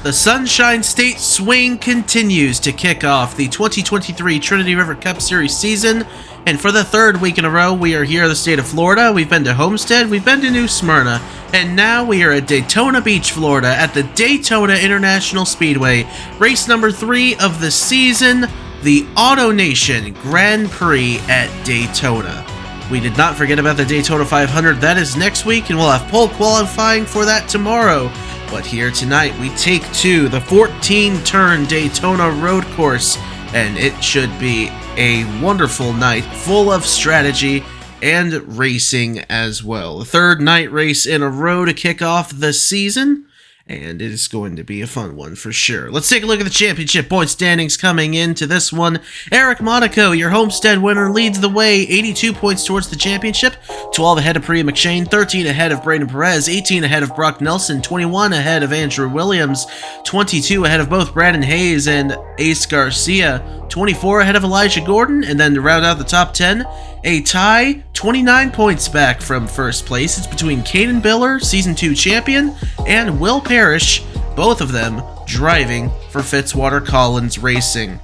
The Sunshine State swing continues to kick off the 2023 Trinity River Cup Series season, and for the third week in a row, we are here in the state of Florida. We've been to Homestead, we've been to New Smyrna, and now we are at Daytona Beach, Florida, at the Daytona International Speedway, race number 3 of the season, the AutoNation Grand Prix at Daytona. We did not forget about the Daytona 500. That is next week, and we'll have pole qualifying for that tomorrow. But here tonight, we take to the 14-turn Daytona road course, and it should be a wonderful night full of strategy and racing as well. The third night race in a row to kick off the season, and it is going to be a fun one for sure. Let's take a look at the championship point standings coming into this one. Eric Monaco, your Homestead winner, leads the way, 82 points towards the championship, 12 ahead of Priya McShane, 13 ahead of Braden Perez, 18 ahead of Brock Nelson, 21 ahead of Andrew Williams, 22 ahead of both Brandon Hayes and Ace Garcia, 24 ahead of Elijah Gordon, and then to round out the top 10, a tie, 29 points back from first place. It's between Caden Biller, Season 2 champion, and Will Parrish, both of them driving for Fitzwater Collins Racing.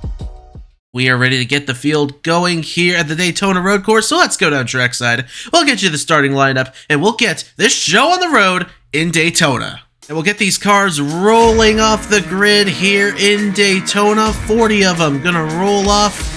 We are ready to get the field going here at the Daytona road course, so let's go down trackside. We'll get you the starting lineup, and we'll get this show on the road in Daytona. And we'll get these cars rolling off the grid here in Daytona. 40 of them gonna roll off.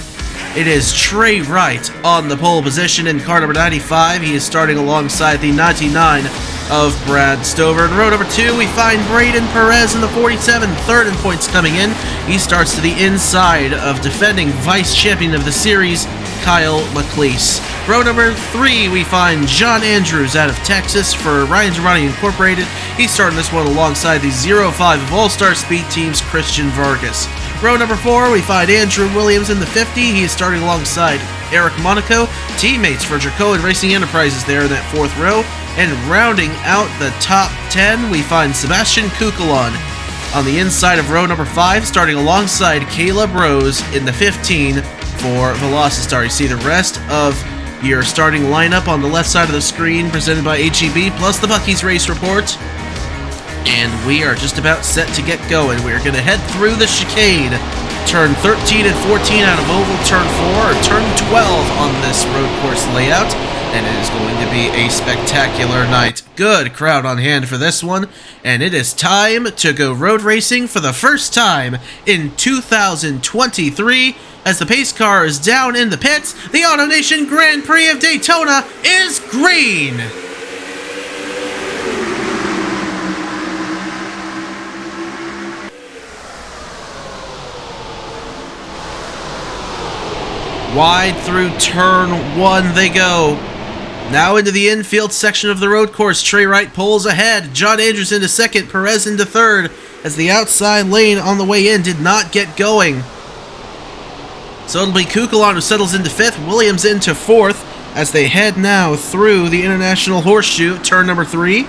It is Trey Wright on the pole position in car number 95. He is starting alongside the 99 of Brad Stover. In row number 2, we find Braden Perez in the 47, third in points coming in. He starts to the inside of defending vice champion of the series, Kyle McLeese. Row number 3, we find John Andrews out of Texas for Ryan Girardi Incorporated. He's starting this one alongside the 05 of All-Star Speed Team's Christian Vargas. Row number 4, we find Andrew Williams in the 50. He is starting alongside Eric Monaco, teammates for Jerkoa Racing Enterprises there in that 4th row. And rounding out the top 10, we find Sebastian Kukulon on the inside of row number 5, starting alongside Caleb Rose in the 15 for Velocistar. You see the rest of your starting lineup on the left side of the screen, presented by HEB, plus the Buc-ee's Race Report. And we are just about set to get going. We're going to head through the chicane. Turn 13 and 14 out of oval, turn 4, or turn 12 on this road course layout. And it is going to be a spectacular night. Good crowd on hand for this one. And it is time to go road racing for the first time in 2023. As the pace car is down in the pits, the AutoNation Grand Prix of Daytona is green! Wide through turn 1 they go. Now into the infield section of the road course. Trey Wright pulls ahead. John Andrews into second. Perez into third. As the outside lane on the way in did not get going. So it'll be Kukulon who settles into 5th. Williams into 4th. As they head now through the International Horseshoe. Turn number 3.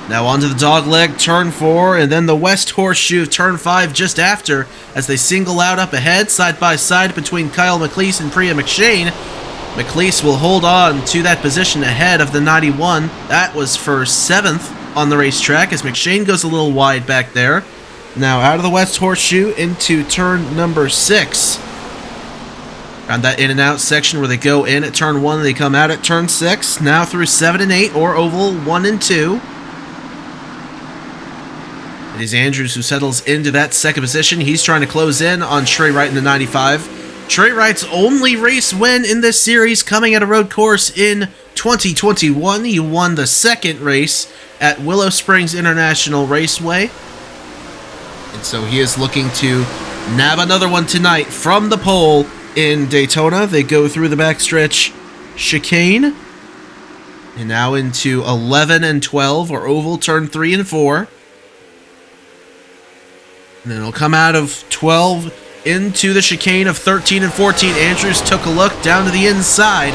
Now onto the dogleg, turn 4, and then the West Horseshoe, turn 5 just after, as they single out up ahead, side by side between Kyle McLeese and Priya McShane. McLeese will hold on to that position ahead of the 91. That was for 7th on the racetrack, as McShane goes a little wide back there. Now out of the West Horseshoe into turn number 6. Around that in and out section where they go in at turn 1, they come out at turn 6. Now through 7 and 8, or oval 1 and 2. It is Andrews who settles into that second position. He's trying to close in on Trey Wright in the 95. Trey Wright's only race win in this series coming at a road course in 2021. He won the second race at Willow Springs International Raceway. And so he is looking to nab another one tonight from the pole in Daytona. They go through the backstretch chicane. And now into 11 and 12, or oval, turn 3 and 4. And then it'll come out of 12 into the chicane of 13 and 14. Andrews took a look down to the inside.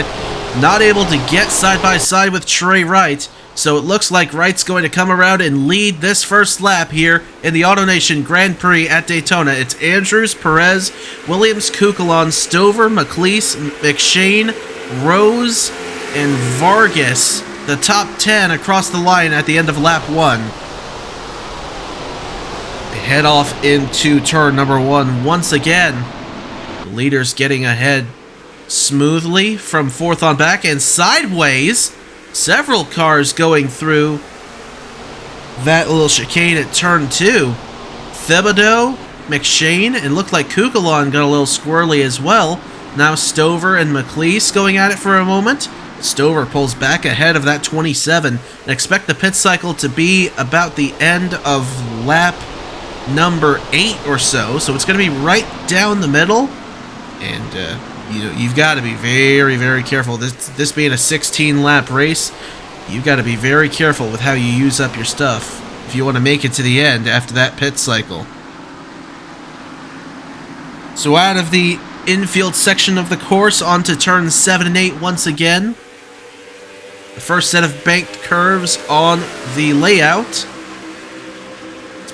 Not able to get side by side with Trey Wright. So it looks like Wright's going to come around and lead this first lap here in the AutoNation Grand Prix at Daytona. It's Andrews, Perez, Williams, Kukulon, Stover, McLeese, McShane, Rose, and Vargas. The top 10 across the line at the end of lap 1. head off into turn number 1 once again. The leader's getting ahead smoothly from 4th on back and sideways. Several cars going through that little chicane at turn 2. Thibodeau, McShane, and looked like Kukulon got a little squirrely as well. Now Stover and McLeese going at it for a moment. Stover pulls back ahead of that 27 and expect the pit cycle to be about the end of lap number 8 or so. So it's going to be right down the middle. And you've got to be very, very careful. This being a 16-lap race, you've got to be very careful with how you use up your stuff if you want to make it to the end after that pit cycle. So out of the infield section of the course onto turns 7 and 8 once again. The first set of banked curves on the layout.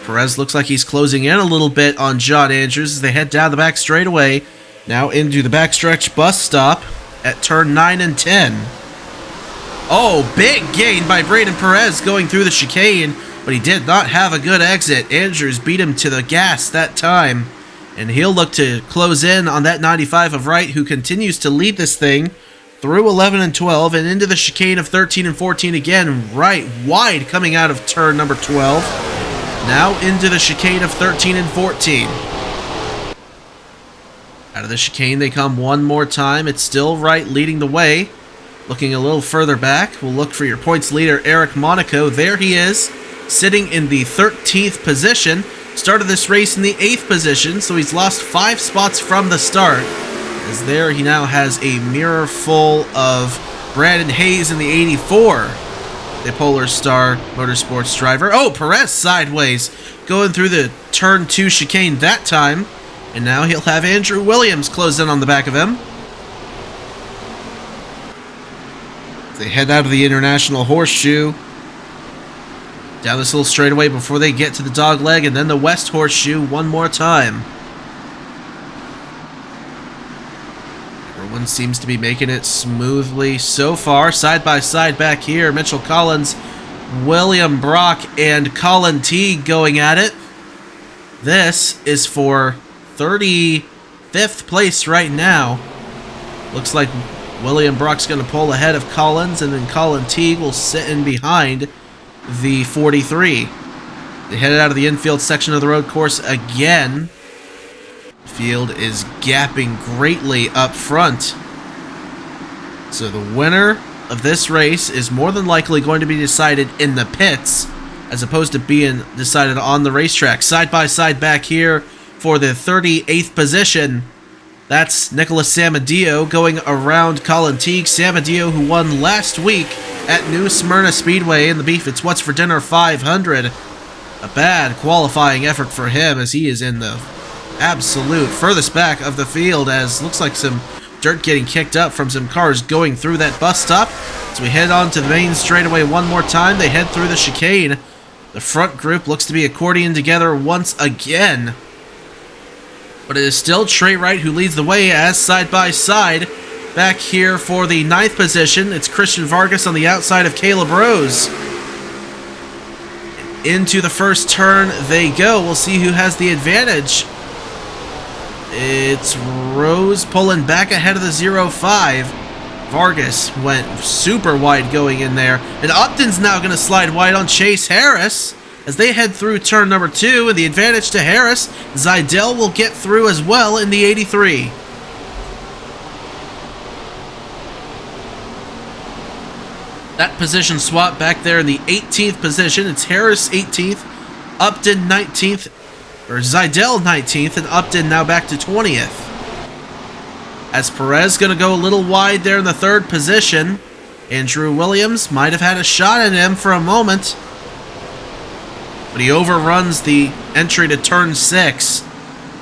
Perez looks like he's closing in a little bit on John Andrews as they head down the back straightaway. Now into the backstretch bus stop at turn 9 and 10. Oh, big gain by Braden Perez going through the chicane, but he did not have a good exit. Andrews beat him to the gas that time, and he'll look to close in on that 95 of Wright, who continues to lead this thing through 11 and 12 and into the chicane of 13 and 14 again. Wright wide coming out of turn number 12. Now into the chicane of 13 and 14. Out of the chicane they come one more time. It's still Wright leading the way. Looking a little further back, we'll look for your points leader, Eric Monaco. There he is, sitting in the 13th position. Started this race in the 8th position, so he's lost 5 spots from the start. As there he now has a mirror full of Brandon Hayes in the 84. The Polar Star Motorsports driver. Oh, Perez sideways, going through the turn 2 chicane that time. And now he'll have Andrew Williams close in on the back of him. They head out of the International Horseshoe. Down this little straightaway before they get to the dog leg, and then the West Horseshoe one more time. Everyone seems to be making it smoothly so far. Side by side back here, Mitchell Collins, William Brock, and Colin Teague going at it. This is for 35th place right now. Looks like William Brock's going to pull ahead of Collins, and then Colin Teague will sit in behind the 43. They headed out of the infield section of the road course again. The field is gapping greatly up front. So the winner of this race is more than likely going to be decided in the pits as opposed to being decided on the racetrack. Side by side back here for the 38th position. That's Nicholas Samadio going around Colin Teague. Samadio, who won last week at New Smyrna Speedway in the Beef It's What's for Dinner 500. A bad qualifying effort for him as he is in the absolute furthest back of the field, as looks like some dirt getting kicked up from some cars going through that bus stop. As we head on to the main straightaway one more time, they head through the chicane. The front group looks to be accordion together once again. But it is still Trey Wright who leads the way as side by side. Back here for the 9th position, it's Christian Vargas on the outside of Caleb Rose. Into the first turn they go. We'll see who has the advantage. It's Rose pulling back ahead of the 05. Vargas went super wide going in there. And Upton's now going to slide wide on Chase Harris as they head through turn number 2, and the advantage to Harris. Zidell will get through as well in the 83. That position swap back there in the 18th position. It's Harris 18th, Upton 19th, or Zidell 19th, and Upton now back to 20th. As Perez going to go a little wide there in the 3rd position. Andrew Williams might have had a shot at him for a moment, but he overruns the entry to turn 6.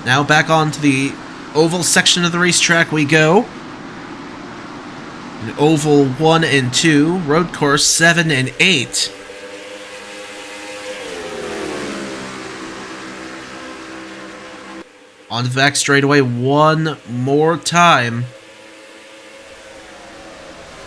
Now back onto the oval section of the racetrack we go. In oval 1 and 2, road course 7 and 8. On the back straightaway one more time.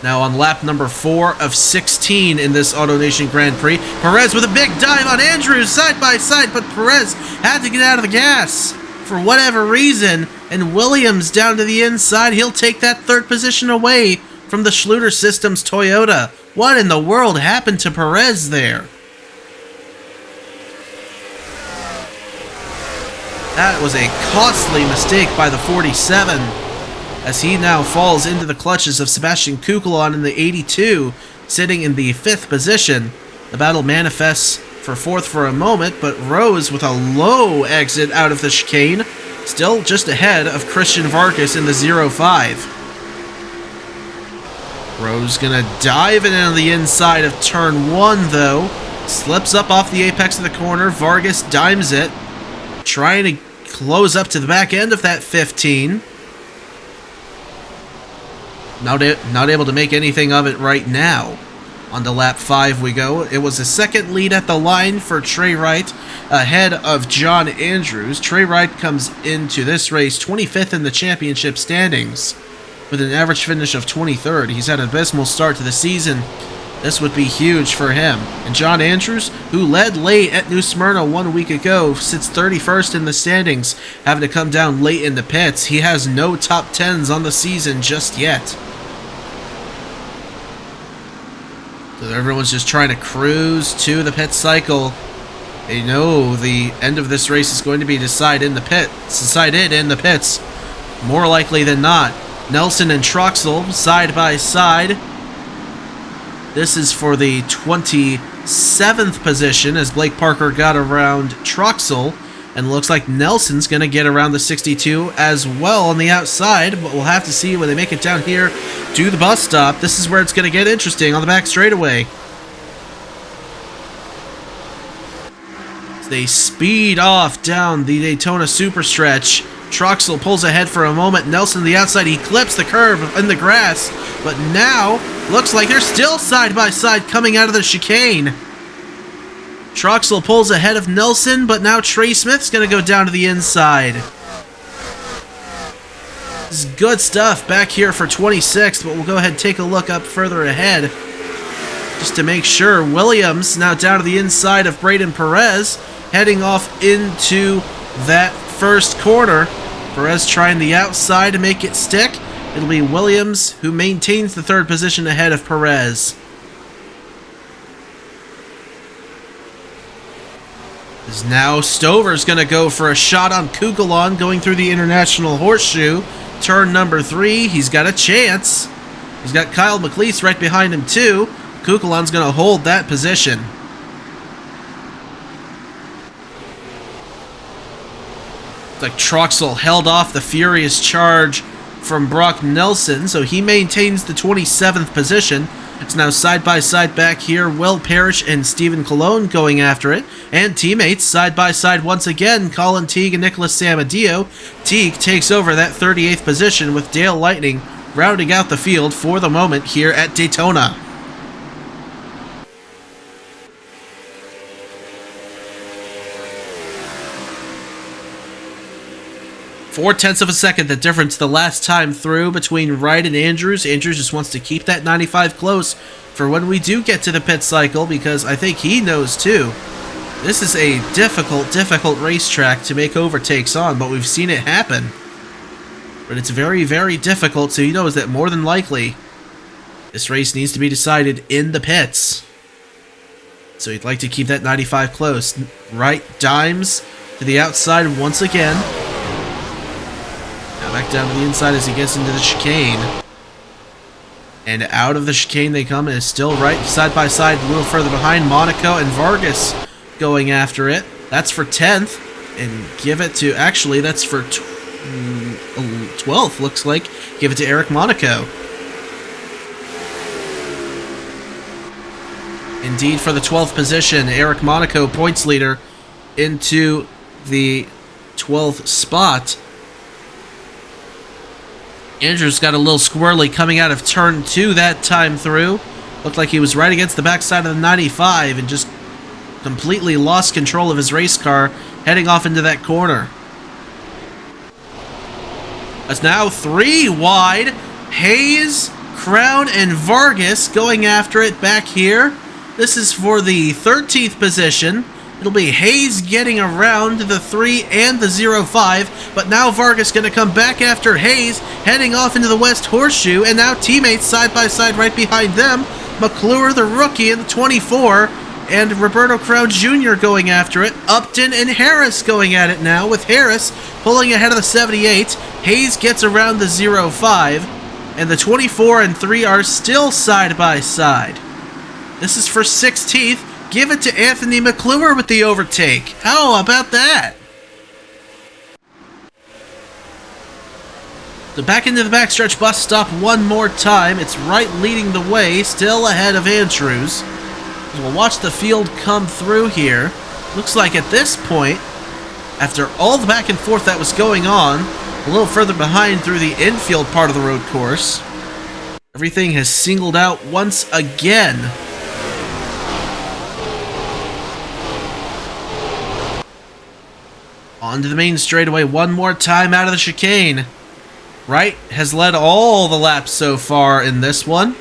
Now on lap number 4 of 16 in this AutoNation Grand Prix, Perez with a big dive on Andrews side by side, but Perez had to get out of the gas for whatever reason, and Williams down to the inside. He'll take that third position away from the Schluter Systems Toyota. What in the world happened to Perez there? That was a costly mistake by the 47, as he now falls into the clutches of Sebastian Kukulon in the 82, sitting in the 5th position. The battle manifests for 4th for a moment, but Rose with a low exit out of the chicane, still just ahead of Christian Vargas in the 05. Rose gonna dive in on the inside of turn 1 though, slips up off the apex of the corner. Vargas dimes it, trying to close up to the back end of that 15. Not able to make anything of it right now. On to lap 5 we go. It was a second lead at the line for Trey Wright, ahead of John Andrews. Trey Wright comes into this race 25th in the championship standings, with an average finish of 23rd. He's had an abysmal start to the season. This would be huge for him. And John Andrews, who led late at New Smyrna 1 week ago, sits 31st in the standings, having to come down late in the pits. He has no top 10s on the season just yet. So everyone's just trying to cruise to the pit cycle. They know the end of this race is going to be decided in the pits. More likely than not. Nelson and Troxel side by side. This is for the 27th position, as Blake Parker got around Troxel, and looks like Nelson's going to get around the 62 as well on the outside, but we'll have to see when they make it down here to the bus stop. This is where it's going to get interesting on the back straightaway. As they speed off down the Daytona super stretch, Troxel pulls ahead for a moment. Nelson to the outside. He clips the curb in the grass, but now looks like they're still side by side coming out of the chicane. Troxel pulls ahead of Nelson, but now Trey Smith's going to go down to the inside. This is good stuff back here for 26th, but we'll go ahead and take a look up further ahead just to make sure. Williams now down to the inside of Braden Perez, heading off into that first corner. Perez trying the outside to make it stick. It'll be Williams who maintains the third position ahead of Perez. As now Stover's going to go for a shot on Kukulon going through the International Horseshoe. Turn number 3, he's got a chance. He's got Kyle McLeese right behind him too. Kukulon's going to hold that position. It's like Troxel held off the furious charge from Brock Nelson, so he maintains the 27th position. It's now side by side back here. Will Parrish and Stephen Colon going after it. And teammates side by side once again. Colin Teague and Nicholas Samadio. Teague takes over that 38th position with Dale Lightning rounding out the field for the moment here at Daytona. Four-tenths of a second the difference the last time through between Wright and Andrews. Andrews just wants to keep that 95 close for when we do get to the pit cycle, because I think he knows too. This is a difficult racetrack to make overtakes on, but we've seen it happen. But it's very, very difficult, so he knows that more than likely this race needs to be decided in the pits. So he'd like to keep that 95 close. Wright dimes to the outside once again. Now back down to the inside as he gets into the chicane. And out of the chicane they come, and it's still Wright side by side, a little further behind. Monaco and Vargas going after it. That's for 10th. And give it to, actually, that's for 12th, looks like. Give it to Eric Monaco. Indeed, for the 12th position, Eric Monaco, points leader, into the 12th spot. Andrews got a little squirrely coming out of turn 2 that time through. Looked like he was right against the backside of the 95 and just completely lost control of his race car, heading off into that corner. That's now 3 wide. Hayes, Crown and Vargas going after it back here. This is for the 13th position. It'll be Hayes getting around the 3 and the 05, but now Vargas going to come back after Hayes, heading off into the West Horseshoe, and now teammates side by side right behind them. McClure, the rookie, in the 24, and Roberto Crown Jr. going after it. Upton and Harris going at it now, with Harris pulling ahead of the 78. Hayes gets around the 05, and the 24 and 3 are still side by side. This is for 16th. Give it to Anthony McClure with the overtake. How about that? So back into the backstretch bus stop one more time. It's Wright leading the way, still ahead of Andrews. We'll watch the field come through here. Looks like at this point, after all the back and forth that was going on, a little further behind through the infield part of the road course, everything has singled out once again. Onto the main straightaway one more time out of the chicane. Wright has led all the laps so far in this one.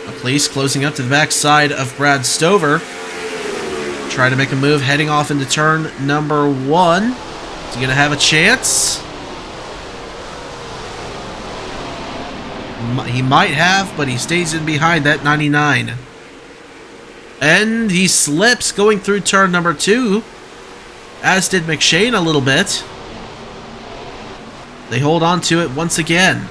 McLeese closing up to the backside of Brad Stover. Trying to make a move, heading off into turn number 1. Is he going to have a chance? He might have, but he stays in behind that 99. And he slips going through turn number 2. As did McShane a little bit. They hold on to it once again.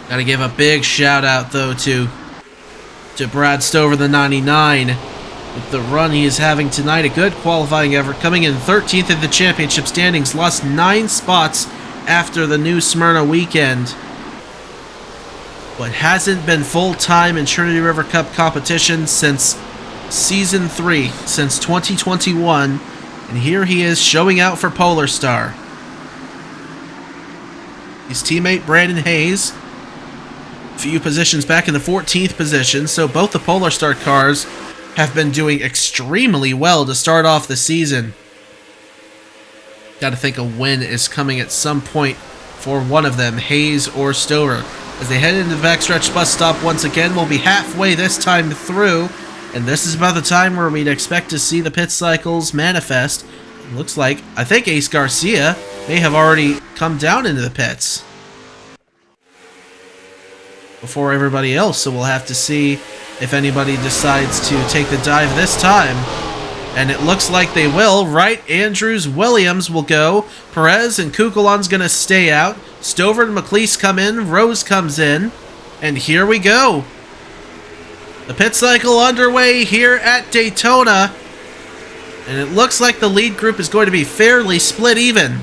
Gotta give a big shout out though to Brad Stover, the 99. With the run he is having tonight, a good qualifying effort, coming in 13th in the championship standings, lost 9 spots after the New Smyrna weekend. But hasn't been full-time in Trinity River Cup competition since Season 3, since 2021, and here he is showing out for Polar Star. His teammate Brandon Hayes, a few positions back in the 14th position, so both the Polar Star cars have been doing extremely well to start off the season. Gotta think a win is coming at some point for one of them, Hayes or Stover. As they head into the backstretch bus stop once again, we'll be halfway this time through, and this is about the time where we'd expect to see the pit cycles manifest. It looks like, I think Ace Garcia may have already come down into the pits before everybody else, so we'll have to see if anybody decides to take the dive this time. And it looks like they will. Wright, Andrews, Williams will go. Perez and Kukulon's going to stay out. Stover and McLeese come in. Rose comes in. And here we go. The pit cycle underway here at Daytona. And it looks like the lead group is going to be fairly split even.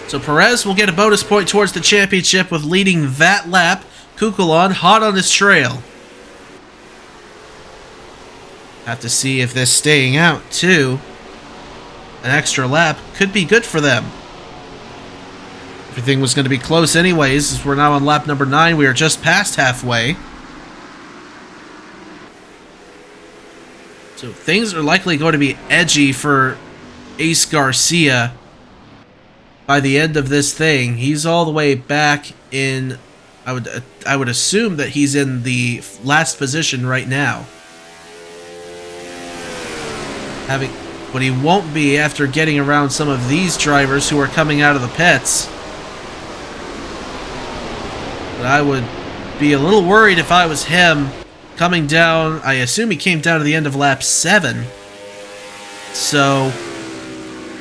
So Perez will get a bonus point towards the championship with leading that lap. Kukulon hot on his trail. Have to see if this staying out, too. An extra lap could be good for them. Everything was going to be close anyways, as we're now on lap number 9. We are just past halfway. So things are likely going to be edgy for Ace Garcia by the end of this thing. He's all the way back in... I would assume that he's in the last position right now. But he won't be after getting around some of these drivers who are coming out of the pits. But I would be a little worried if I was him coming down. I assume he came down to the end of lap 7. So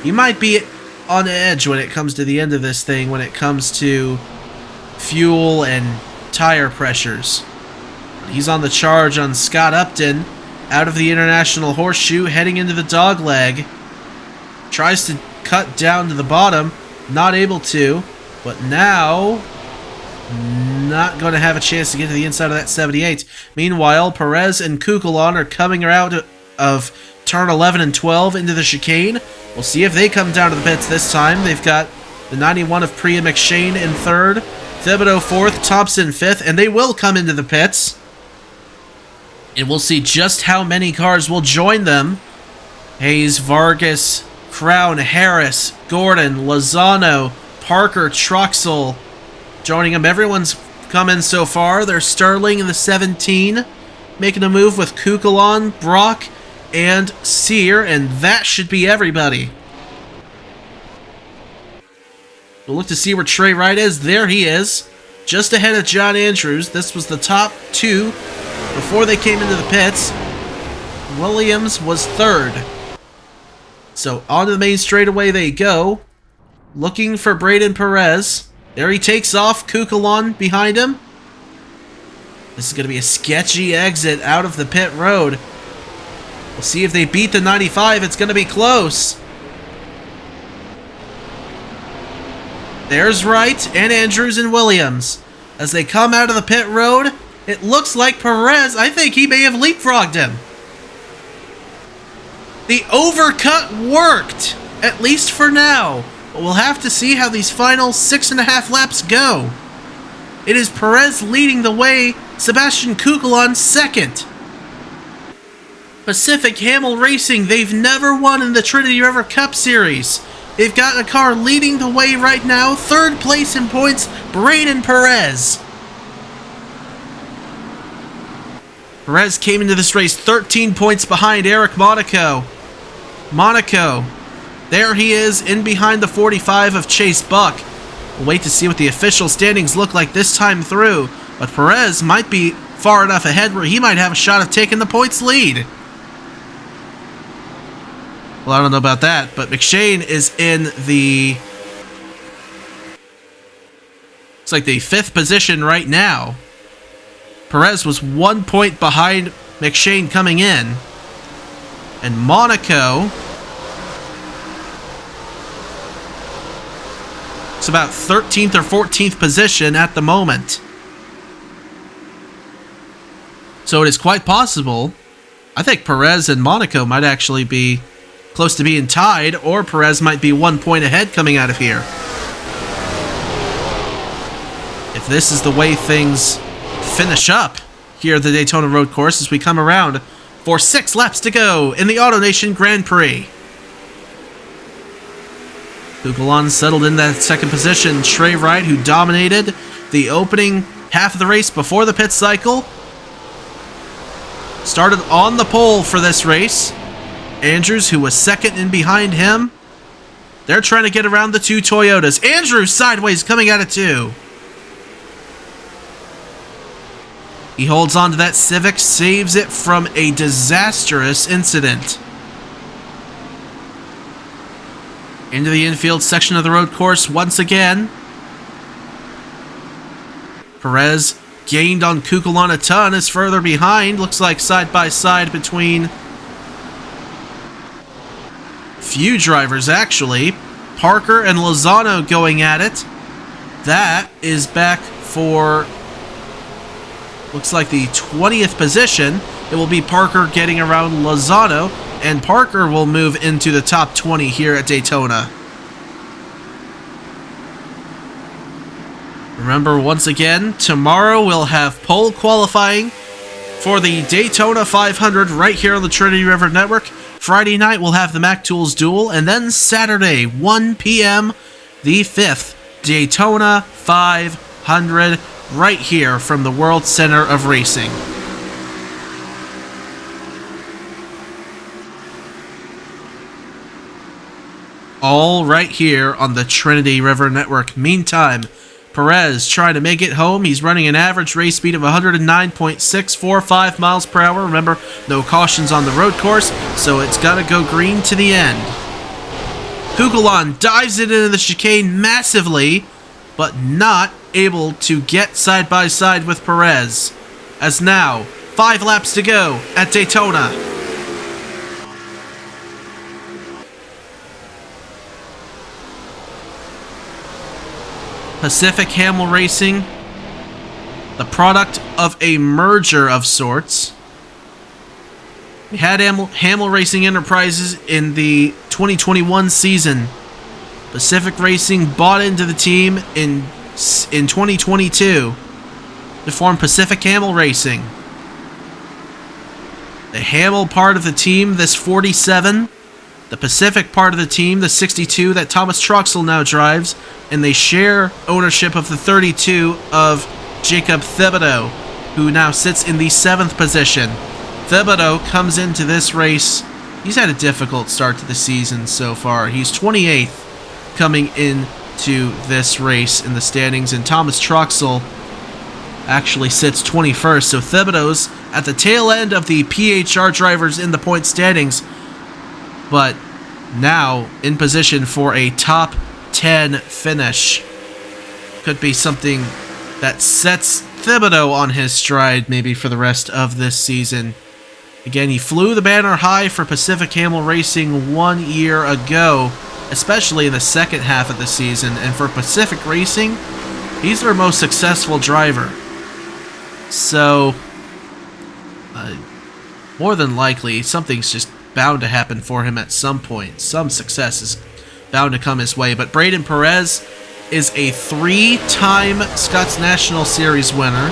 he might be on edge when it comes to the end of this thing, when it comes to fuel and tire pressures. He's on the charge on Scott Upton. Out of the International Horseshoe, heading into the dogleg. Tries to cut down to the bottom. Not able to. But now, not going to have a chance to get to the inside of that 78. Meanwhile, Perez and Kukulon are coming out of turn 11 and 12 into the chicane. We'll see if they come down to the pits this time. They've got the 91 of Priya McShane in 3rd. Thibodeau 4th. Thompson 5th. And they will come into the pits. And we'll see just how many cars will join them. Hayes, Vargas, Crown, Harris, Gordon, Lozano, Parker, Troxel joining them. Everyone's come in so far. There's Sterling in the 17, making a move with Kukulon, Brock, and Sear, and that should be everybody. We'll look to see where Trey Wright is. There he is, just ahead of John Andrews. This was the top two before they came into the pits. Williams was third. So onto the main straightaway they go, looking for Braden Perez. There he takes off, Kukulon behind him. This is going to be a sketchy exit out of the pit road. We'll see if they beat the 95. It's going to be close. There's Wright and Andrews and Williams. As they come out of the pit road, it looks like Perez, I think he may have leapfrogged him. The overcut worked, at least for now. But we'll have to see how these final 6.5 laps go. It is Perez leading the way, Sebastian Kukulon second. Pacific Hamel Racing, they've never won in the Trinity River Cup Series. They've got a car leading the way right now, third place in points, Braden Perez. Perez came into this race 13 points behind Eric Monaco. Monaco, there he is in behind the 45 of Chase Buck. We'll wait to see what the official standings look like this time through, but Perez might be far enough ahead where he might have a shot of taking the points lead. Well, I don't know about that, but McShane is in the... It's like the 5th position right now. Perez was 1 point behind McShane coming in. And Monaco... It's about 13th or 14th position at the moment. So it is quite possible. I think Perez and Monaco might actually be close to being tied, or Perez might be 1 point ahead coming out of here. If this is the way things finish up here at the Daytona Road Course as we come around for 6 laps to go in the AutoNation Grand Prix. Kukulon settled in that second position. Trey Wright, who dominated the opening half of the race before the pit cycle, started on the pole for this race. Andrews, who was second in behind him, they're trying to get around the two Toyotas. Andrews sideways coming out of 2. He holds on to that Civic, saves it from a disastrous incident. Into the infield section of the road course once again. Perez gained on Kukulon a ton, is further behind. Looks like side by side between few drivers, actually. Parker and Lozano going at it. That is back for, looks like the 20th position. It will be Parker getting around Lozano, and Parker will move into the top 20 here at Daytona. Remember, once again, tomorrow we'll have pole qualifying for the Daytona 500 right here on the Trinity River Network. Friday night we'll have the Mac Tools Duel, and then Saturday, 1 p.m., the 5th Daytona 500 right here from the World Center of Racing. All right here on the Trinity River Network. Meantime, Perez trying to make it home. He's running an average race speed of 109.645 miles per hour. Remember, no cautions on the road course, so it's got to go green to the end. Kukulon dives it into the chicane massively, but not able to get side by side with Perez. As now, 5 laps to go at Daytona. Pacific Hamel Racing, the product of a merger of sorts. We had Hamel Racing Enterprises in the 2021 season. Pacific Racing bought into the team in 2022 to form Pacific Hamel Racing. The Hamill part of the team, this 47. The Pacific part of the team, the 62 that Thomas Troxel now drives. And they share ownership of the 32 of Jacob Thibodeau, who now sits in the 7th position. Thibodeau comes into this race. He's had a difficult start to the season so far. He's 28th coming into this race in the standings, and Thomas Troxel actually sits 21st. So Thibodeau's at the tail end of the PHR drivers in the point standings, but now in position for a top 10 finish. Could be something that sets Thibodeau on his stride maybe for the rest of this season. Again, he flew the banner high for Pacific Hamill Racing 1 year ago, especially in the second half of the season, and for Pacific Racing, he's their most successful driver. So, more than likely, something's just bound to happen for him at some point. Some success is bound to come his way. But Braden Perez is a 3-time Scotts National Series winner.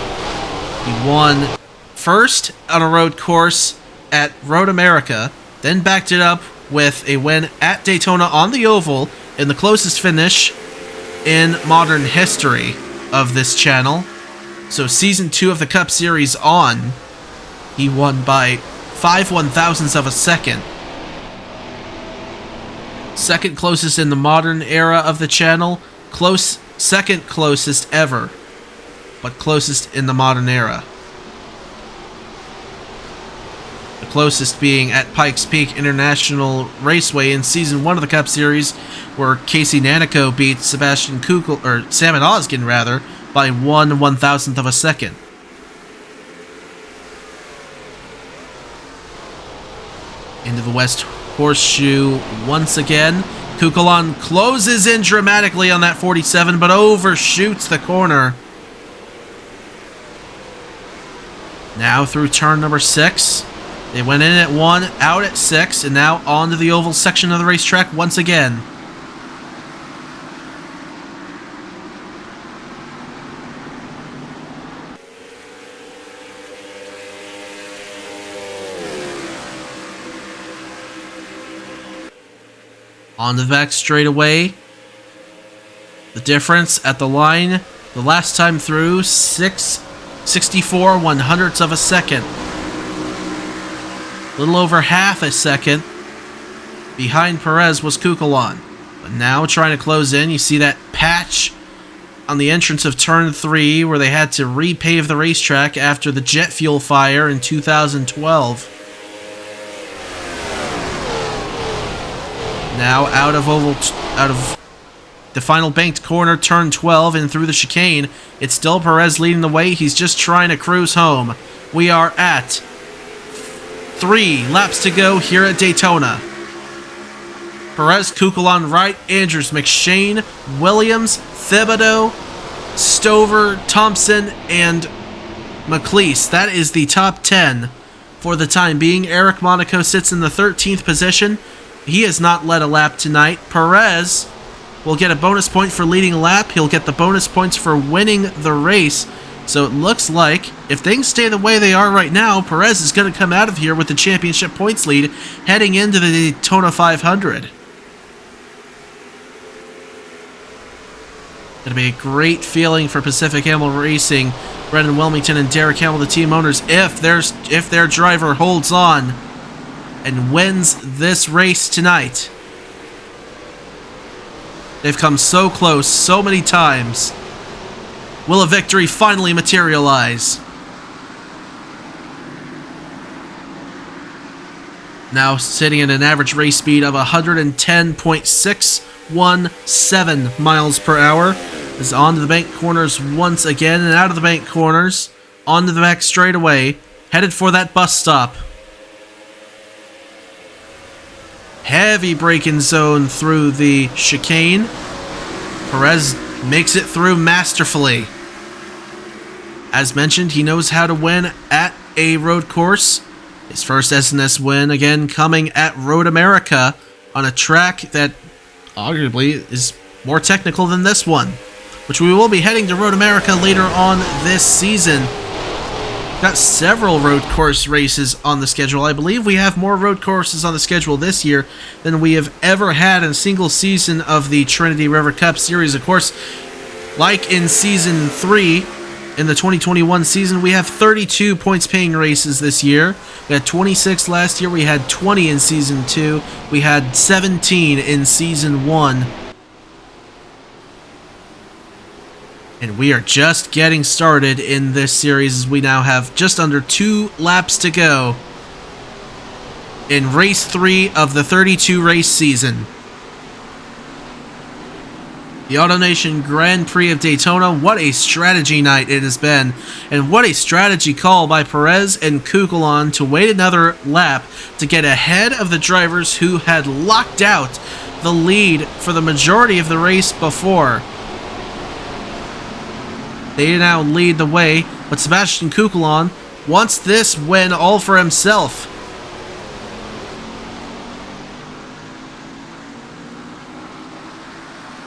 He won first on a road course at Road America, then backed it up with a win at Daytona on the oval in the closest finish in modern history of this channel. So Season 2 of the Cup Series on, he won by 5/1000ths of a second. Second closest in the modern era of the channel. Second closest ever, but closest in the modern era. The closest being at Pikes Peak International Raceway in Season 1 of the Cup Series, where Casey Nanico beat Sebastian Kugel, or Salmon Oskin rather, by 1/1000th of a second. Into the West Horseshoe once again. Kukulon closes in dramatically on that 47, but overshoots the corner. Now through turn number 6. They went in at 1, out at 6, and now onto the oval section of the racetrack once again. On the back straightaway, the difference at the line, the last time through, 64/100ths of a second. A little over half a second behind Perez was Kukulon. But now trying to close in, you see that patch on the entrance of turn 3 where they had to repave the racetrack after the jet fuel fire in 2012. Now out of the final banked corner, turn 12, and through the chicane. It's still Perez leading the way. He's just trying to cruise home. We are at 3 laps to go here at Daytona. Perez, Kukulon right, Andrews, McShane, Williams, Thibodeau, Stover, Thompson, and McLeese. That is the top 10 for the time being. Eric Monaco sits in the 13th position. He has not led a lap tonight. Perez will get a bonus point for leading a lap. He'll get the bonus points for winning the race. So it looks like, if things stay the way they are right now, Perez is going to come out of here with the championship points lead heading into the Daytona 500. Going to be a great feeling for Pacific Hamill Racing, Brendan Wilmington and Derek Hamill, the team owners, if their driver holds on and wins this race tonight. They've come so close so many times. Will a victory finally materialize? Now sitting at an average race speed of 110.617 miles per hour. Is onto the bank corners once again, and out of the bank corners, onto the back straightaway, headed for that bus stop. Heavy braking zone through the chicane. Perez makes it through masterfully. As mentioned, he knows how to win at a road course. His first SNS win, again, coming at Road America on a track that arguably is more technical than this one, which we will be heading to Road America later on this season. Got several road course races on the schedule. I believe we have more road courses on the schedule this year than we have ever had in a single season of the Trinity River Cup Series. Of course, like in Season 3, in the 2021 season, we have 32 points-paying races this year. We had 26 last year. We had 20 in Season 2. We had 17 in Season 1. And we are just getting started in this series as we now have just under 2 laps to go in race 3 of the 32 race season. The AutoNation Grand Prix of Daytona, what a strategy night it has been. And what a strategy call by Perez and Cucalon to wait another lap to get ahead of the drivers who had locked out the lead for the majority of the race before. They now lead the way, but Sebastian Cucalon wants this win all for himself.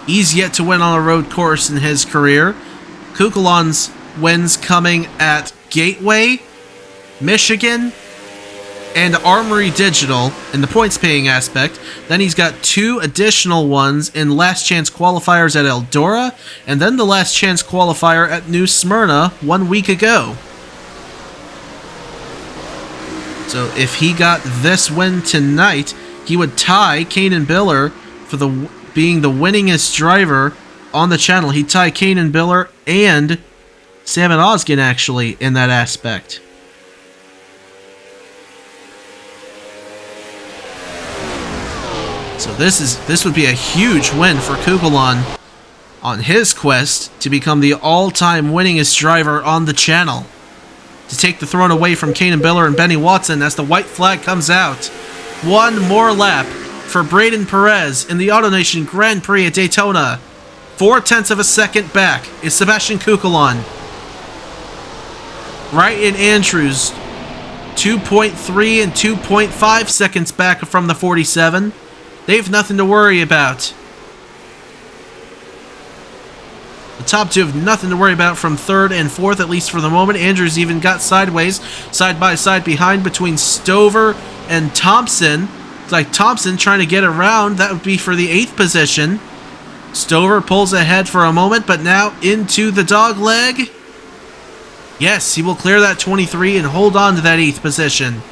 He's yet to win on a road course in his career. Cucalon's wins coming at Gateway, Michigan, and Armory Digital in the points-paying aspect. Then he's got 2 additional ones in Last Chance qualifiers at Eldora, and then the Last Chance qualifier at New Smyrna 1 week ago. So if he got this win tonight, he would tie Kanan Biller for being the winningest driver on the channel. He'd tie Kanan Biller and Sam Oskin, actually, in that aspect. So this would be a huge win for Cucalon on his quest to become the all-time winningest driver on the channel. To take the throne away from Kanan Biller and Benny Watson as the white flag comes out. One more lap for Braden Perez in the AutoNation Grand Prix at Daytona. 0.4 of a second back is Sebastian Cucalon. Ryan Andrews, 2.3 and 2.5 seconds back from the 47. They've nothing to worry about. The top 2 have nothing to worry about from 3rd and 4th, at least for the moment. Andrews even got sideways, side by side behind between Stover and Thompson. It's like Thompson trying to get around. That would be for the 8th position. Stover pulls ahead for a moment, but now into the dog leg. Yes, he will clear that 23 and hold on to that 8th position.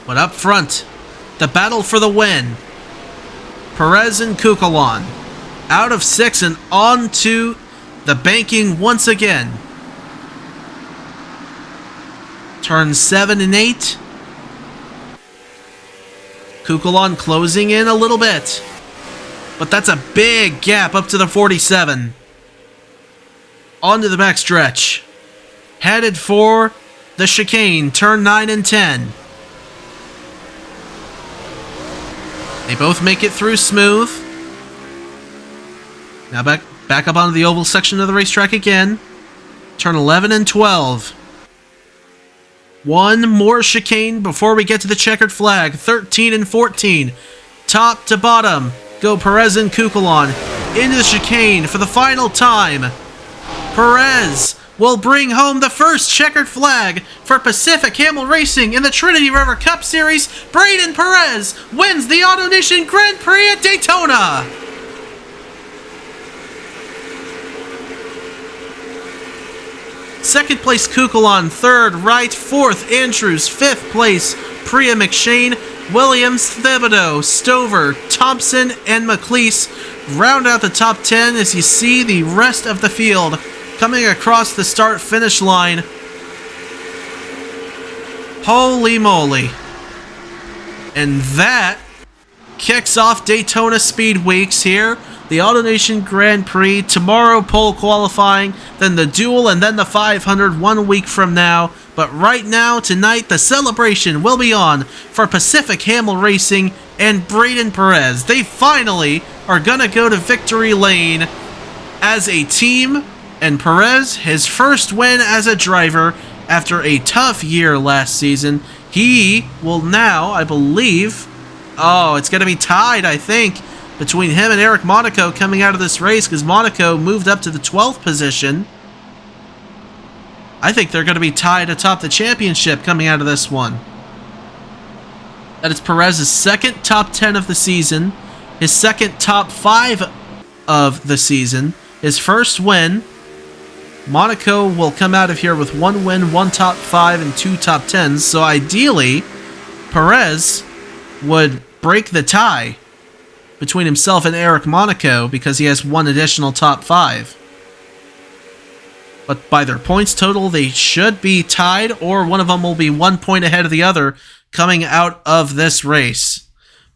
But up front, the battle for the win. Perez and Cucalon out of 6 and on to the banking once again. Turns 7 and 8. Cucalon closing in a little bit. But that's a big gap up to the 47. Onto the backstretch. Headed for the chicane, turn 9 and 10. They both make it through smooth. Now back up onto the oval section of the racetrack again. Turn 11 and 12. One more chicane before we get to the checkered flag. 13 and 14. Top to bottom go Perez and Cucalon into the chicane for the final time. Perez will bring home the first checkered flag for Pacific Camel Racing in the Trinity River Cup Series. Braden Perez wins the AutoNation Grand Prix at Daytona. Second place Cucalon, 3rd Wright, 4th Andrews, 5th place Priya McShane, Williams, Thibodeau, Stover, Thompson, and McLeese round out the top 10 as you see the rest of the field coming across the start-finish line. Holy moly. And that kicks off Daytona Speed Weeks here. The AutoNation Grand Prix, tomorrow pole qualifying, then the duel, and then the 500 1 week from now. But right now, tonight, the celebration will be on for Pacific Camel Racing and Braden Perez. They finally are going to go to victory lane as a team. And Perez, his first win as a driver after a tough year last season. He will now, I believe... Oh, it's going to be tied, I think, between him and Eric Monaco coming out of this race, because Monaco moved up to the 12th position. I think they're going to be tied atop the championship coming out of this one. That is Perez's second top 10 of the season, his second top 5 of the season, his first win. Monaco will come out of here with 1 win, 1 top 5, and 2 top 10s. So ideally, Perez would break the tie between himself and Eric Monaco because he has 1 additional top 5. But by their points total, they should be tied, or one of them will be 1 point ahead of the other coming out of this race.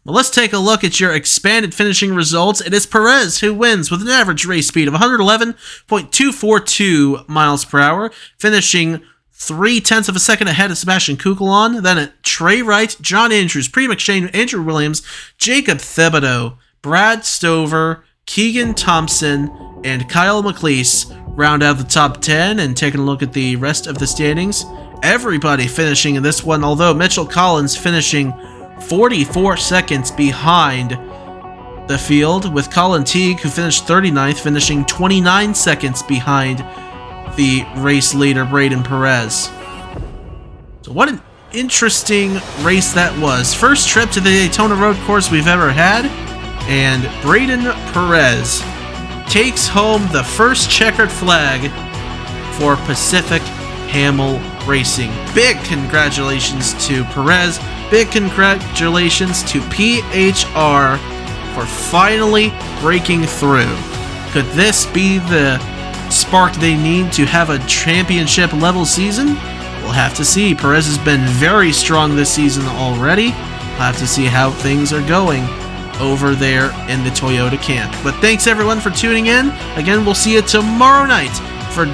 Well, let's take a look at your expanded finishing results. It is Perez who wins with an average race speed of 111.242 miles per hour, finishing 0.3 of a second ahead of Sebastian Kukulon. Then at Trey Wright, John Andrews, Pre McShane, Andrew Williams, Jacob Thibodeau, Brad Stover, Keegan Thompson, and Kyle McLeese round out the top 10. And taking a look at the rest of the standings, everybody finishing in this one, although Mitchell Collins finishing 44 seconds behind the field, with Colin Teague, who finished 39th, finishing 29 seconds behind the race leader, Braden Perez. So what an interesting race that was. First trip to the Daytona road course we've ever had, and Braden Perez takes home the first checkered flag for Pacific Hamel Racing. Big congratulations to Perez. Big congratulations to PHR for finally breaking through. Could this be the spark they need to have a championship level season? We'll have to see. Perez has been very strong this season already. We'll have to see how things are going over there in the Toyota camp. But thanks everyone for tuning in. Again, we'll see you tomorrow night for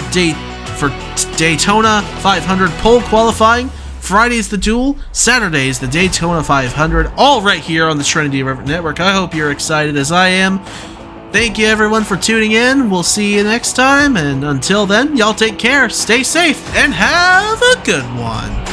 Daytona 500 pole qualifying. Friday's the duel, Saturday's the Daytona 500, all right here on the Trinity River Network. I hope you're excited as I am. Thank you everyone for tuning in. We'll see you next time, and until then, y'all take care, stay safe, and have a good one.